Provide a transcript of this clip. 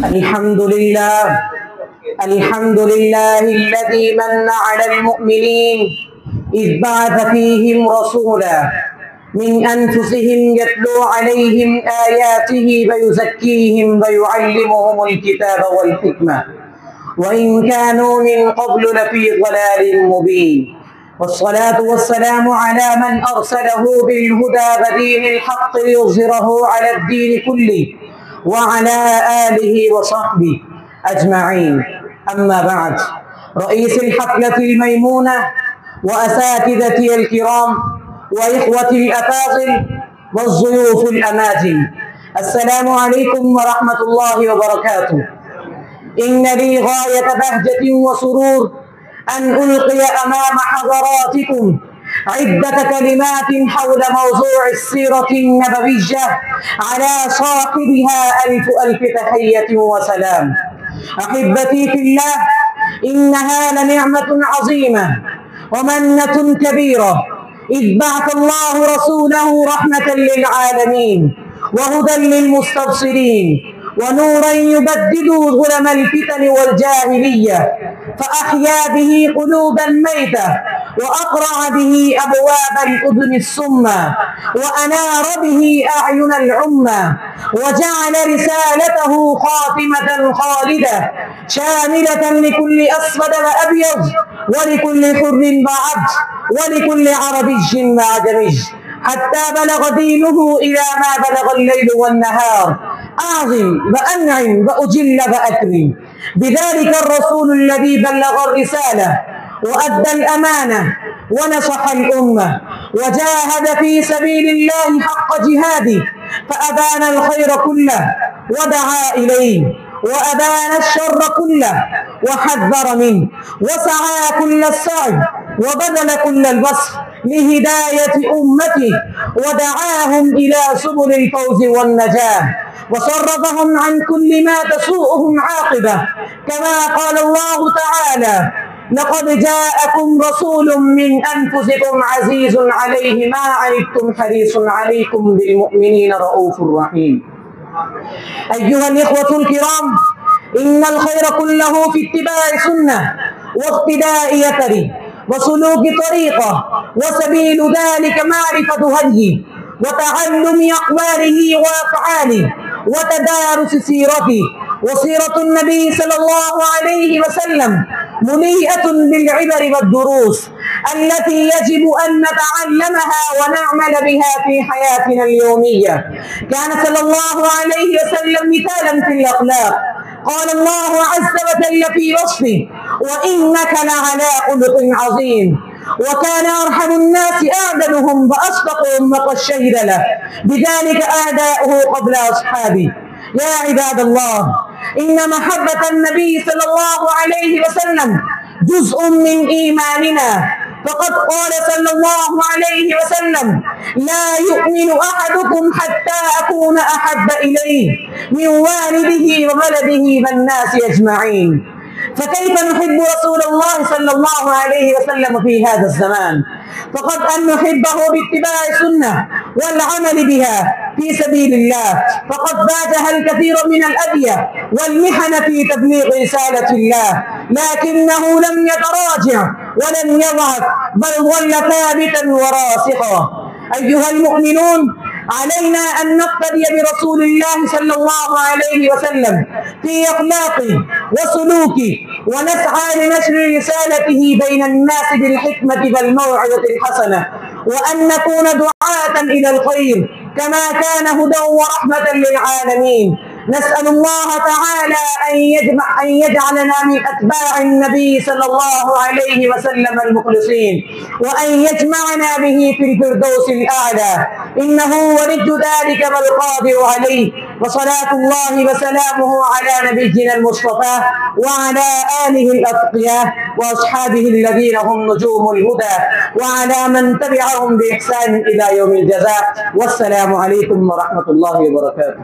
الحمد لله الذي من على المؤمنين إذ بعث فيهم رسولا من أنفسهم يتلو عليهم آياته ويزكيهم ويعلمهم الكتاب والحكمة وإن كانوا من قبل لفي ضلال مبين. والصلاة والسلام على من أرسله بالهدى ودين الحق ليظهره على الدين كله وعلى آله وصحبه أجمعين. أما بعد، رئيس الحفلة الميمونة وأساتذتي الكرام وإخوتي الأفاضل والضيوف الأماجد، السلام عليكم ورحمة الله وبركاته. إن لي غاية بهجة وسرور أن ألقي أمام حضراتكم عدة كلمات حول موضوع السيرة النبوية على صاحبها ألف تحية وسلام. أحبتي في الله، إنها لنعمة عظيمة ومنة كبيرة إذ بعث الله رسوله رحمة للعالمين وهدى للمستبصرين ونورا يبدد ظلم الفتن والجاهلية، فأحيا به قلوبا ميتة وأقرع به أبواب الأذن الصمة وأنار به أعين العمى، وجعل رسالته خاتمة خالدة شاملة لكل أسود وأبيض ولكل حر وعبد ولكل عربي وعجمي، حتى بلغ دينه إلى ما بلغ الليل والنهار. أعظم وأنعم وأجل وأكرم بذلك الرسول الذي بلغ الرسالة وأدى الأمانة ونصح الأمة وجاهد في سبيل الله حق جهاده، فأبان الخير كله ودعا إليه وأبان الشر كله وحذر منه وسعى كل السعي وبذل كل البسط لهداية أمته ودعاهم إلى سبل الفوز والنجاة وصرفهم عن كل ما تسوءهم عاقبة، كما قال الله تعالى: لقد جاءكم رسول من أنفسكم عزيز عليه ما عنتم حريص عليكم بالمؤمنين رؤوف رحيم. أيها الإخوة الكرام، إن الخير كله في اتباع سنة واقتداء أثره وسلوك طريقه، وسبيل ذلك معرفة هديه وتعلم أقواله وأفعاله وتدارس سيرته. وسيرة النبي صلى الله عليه وسلم مليئة بالعبر والدروس التي يجب أن نتعلمها ونعمل بها في حياتنا اليومية. كان صلى الله عليه وسلم مثالا في الأخلاق، قال الله عز وجل في وصفه: وإنك لعلى خلق عظيم. وكان أرحم الناس أعدلهم وأصدقهم وقد شهد له بذلك أعداؤه قبل أصحابه. يا عباد الله، إن محبة النبي صلى الله عليه وسلم جزء من إيماننا، فقد قال صلى الله عليه وسلم: لا يؤمن أحدكم حتى أكون أحب إليه من والده وولده والناس أجمعين. فكيف نحب رسول الله صلى الله عليه وسلم في هذا الزمان؟ فقد أن نحبه باتباع السنة والعمل بها في سبيل الله، فقد واجه الكثير من الأذية والمحن في تبليغ رسالة الله، لكنه لم يتراجع ولم يضعف، بل ظل ثابتا وراسخا. أيها المؤمنون، علينا أن نقتدي برسول الله صلى الله عليه وسلم في أخلاقه وسلوكه، ونسعى لنشر رسالته بين الناس بالحكمة والموعظة الحسنة، وأن نكون دعاة إلى الخير كما كان هدى ورحمة للعالمين. نسأل الله تعالى أن يجعلنا من أتباع النبي صلى الله عليه وسلم المخلصين، وأن يجمعنا به في الفردوس الأعلى، إنه ولي ذلك والقادر عليه. وصلاة الله وسلامه على نبينا المصطفى وعلى آله الأتقياء وأصحابه الذين هم نجوم الهدى، وعلى من تبعهم بإحسان إلى يوم الجزاء. والسلام عليكم ورحمة الله وبركاته.